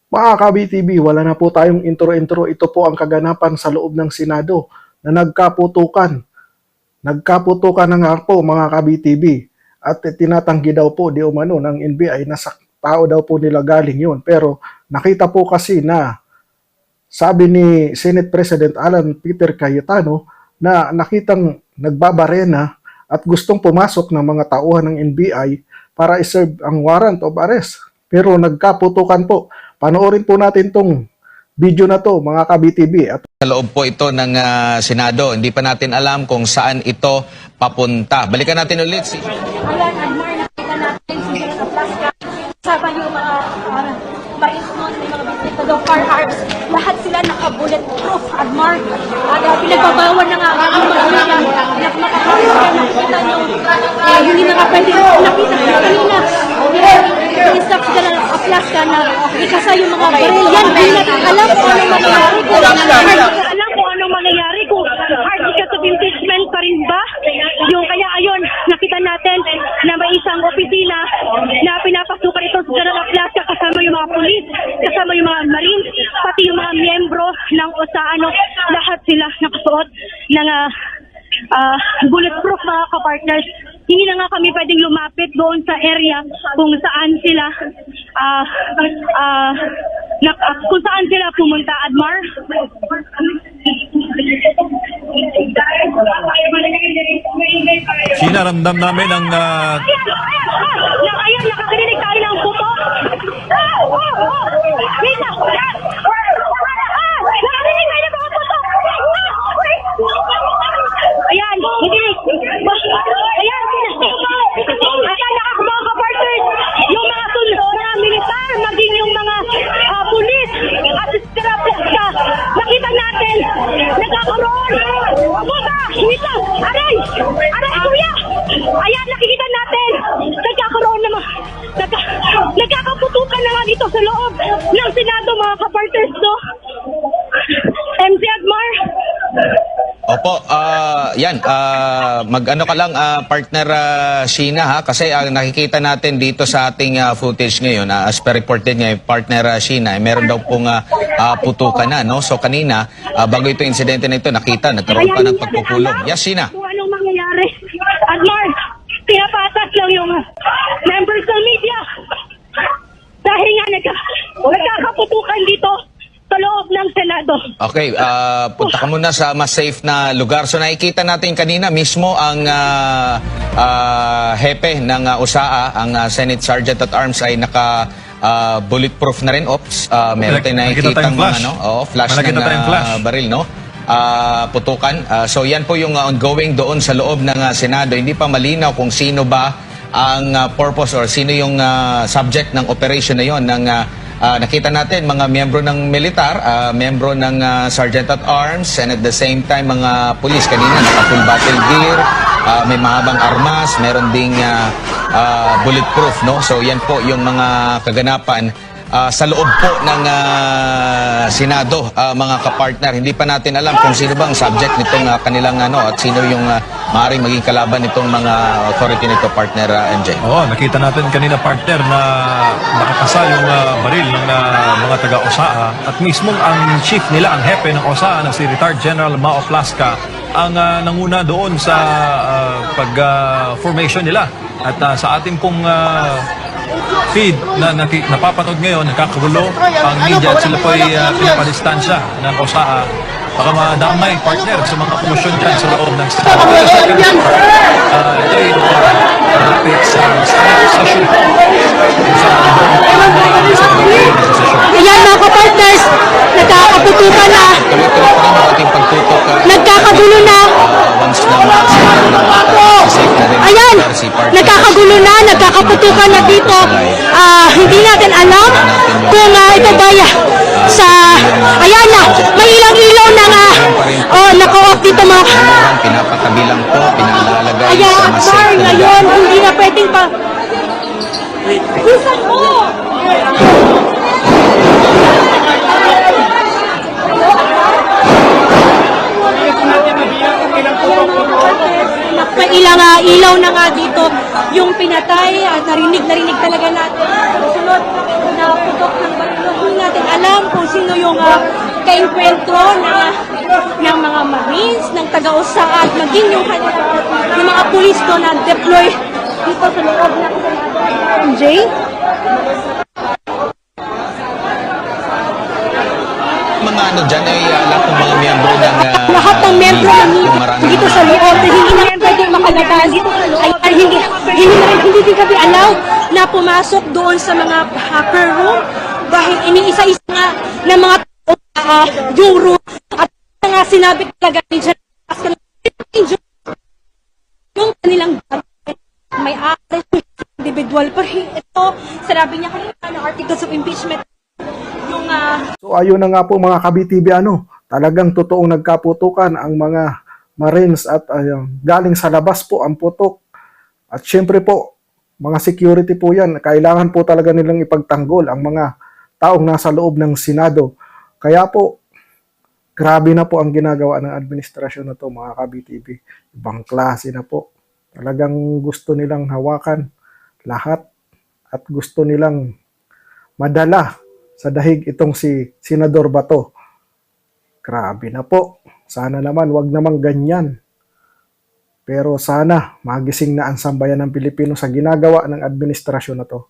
Mga ka-BTV, wala na po tayong intro-intro. Ito po ang kaganapan sa loob ng Senado na nagkaputukan. Nagkaputukan na nga po mga ka-BTV. At tinatanggi daw po di umano ng NBI na sa tao daw po nila galing yun. Pero nakita po kasi na sabi ni Senate President Alan Peter Cayetano na nakitang nagbabarena at gustong pumasok ng mga tauhan ng NBI para iserve ang warrant of arrest. Pero nagkaputukan po. Panoorin po natin tong video na to mga ka-BTV. At Sa loob po ito ng Senado. Hindi pa natin alam kung saan ito papunta. Balikan natin ulit si... Ayan, Admar, nakita natin si Jonathan Plasca. Kasama yung mga bais nun, may mga bisita daw firearms. Lahat sila naka-bulletproof, Admar. At pinagbabawan na nga ang mga media na makakawin sila nakita nyo. Hindi na nga pwede nakita sila kanina. Inisap sila ng Plasca na ikasa yung mga baril. Yan, hindi natin alam kung anong mangyayari ko. Alam kung anong mangyayari ko. Hard because of impeachment pa rin ba? Yung kaya ayon, nakita natin na may isang opisina na pinapasukan ito sa General Plasca kasama yung mga pulis, kasama yung mga marines, pati yung mga miyembro ng OSA, lahat sila nakasuot ng bulletproof mga kapartners. Hindi na nga kami pwedeng lumapit doon sa area kung saan sila kung saan sila pumunta, Admar. Sinaramdam namin ang Ayun, nakakarinig tayo ng puto. Wait lang. Nakakarinig tayo ng mga puto. Ayan, hindi. Ayan, mga kapartners, yung mga mga militar, maging yung mga pulis at Plasca, nakita natin, nagkakaroon. Puta, wait lang, aray, kuya. Ayan, nakikita natin, nagkakaroon naman, nagkakaputukan naman ito sa loob ng Senado, mga kapartners, no? MC Admar. Opo, yan, mag-ano ka lang, partner Sheena, ha? Kasi nakikita natin dito sa ating footage ngayon, as per reported ngayon, partner Sheena, meron daw pong putukan na, no? So kanina, bago ito insidente na ito, nakita, nagkaroon pa ng pagpupulong. Yes, Sheena. Kung anong mangyayari. Admar, pinapatas lang yung members ng media. Dahil nga nagkakaputukan dito sa loob ng Senado. Okay, punta ka muna sa mas safe na lugar. So nakikita natin kanina mismo ang hepe ng USAA, ang Senate Sergeant at Arms ay naka bulletproof na rin. Ops, meron tayong nakikita flash ng baril, no? Putukan. So yan po yung ongoing doon sa loob ng Senado. Hindi pa malinaw kung sino ba ang purpose or sino yung subject ng operation na yon ng nakita natin mga miyembro ng militar, miyembro ng Sergeant at Arms, and at the same time mga pulis kanina naka-full battle gear, may mahabang armas, meron ding bulletproof, no? So yan po yung mga kaganapan sa loob po ng Senado, mga kapartner. Hindi pa natin alam kung sino bang subject nitong kanilang at sino yung maaaring maging kalaban nitong mga authority nito, partner MJ. Oo, nakita natin kanina, partner, na nakakasa yung baril ng mga taga-OSAA at mismo ang chief nila, ang hepe ng OSAA na si Retired General Mao Plasca ang nanguna doon sa pag-formation nila. At sa ating pong feed na napapanood ngayon, nagkakagulo ang media at sila po ay pinapadistansya ng OSAA. Baka madamay, partner, sa mga komosyon dyan sa loob ng Senado. Ito ay malapit sa session. Ayan mga kapartners, nagkakaputukan na. Tuloy-tuloy pa rin ang ating pagtutok. Nagkakagulo na. Once na safe na rin. Ayan, nagkakagulo na, nagkakaputukan na dito. Hindi natin alam kung ito ba sa... Ayan na, may ilang ilaw na nga. Naka-off dito mga... Pinapatabi lang po, pinalalagay Ayan, sa at mas bar safe na ngayon, lugar. hindi na pwedeng pa... Bisan mo! Ilang ilaw na nga dito yung pinatay at narinig talaga natin. Sunod na putok ng barilo. Hindi natin sino yung kainkwentro ng mga Marines, ng taga-USA at maging yung mga pulis doon na deploy dito sa loob ng MJ. Mga ano dyan ay lahat ng mga miyembro ng Lahat ng membro ng yung marami dito sa loob na hindi na pwedeng makalabas dito sa loob ay hindi din kami allowed na pumasok doon sa mga hacker room dahil iniisa-isa nga ng mga yung room at nga sinabi talaga ni Jan yung kanilang may individual pero ito sinabi niya kanina na articles of impeachment yung So ayun na nga po mga ka-BTV, talagang totoong nagkaputukan ang mga Marines at galing sa labas po ang putok. At syempre po, mga security po yan, kailangan po talaga nilang ipagtanggol ang mga taong nasa loob ng Senado. Kaya po, grabe na po ang ginagawa ng administrasyon na to mga ka-BTV. Ibang klase na po. Talagang gusto nilang hawakan lahat at gusto nilang madala sa dahig itong si Senador Bato. Grabe na po. Sana naman, wag namang ganyan. Pero sana magising na ang sambayan ng Pilipino sa ginagawa ng administrasyon na to.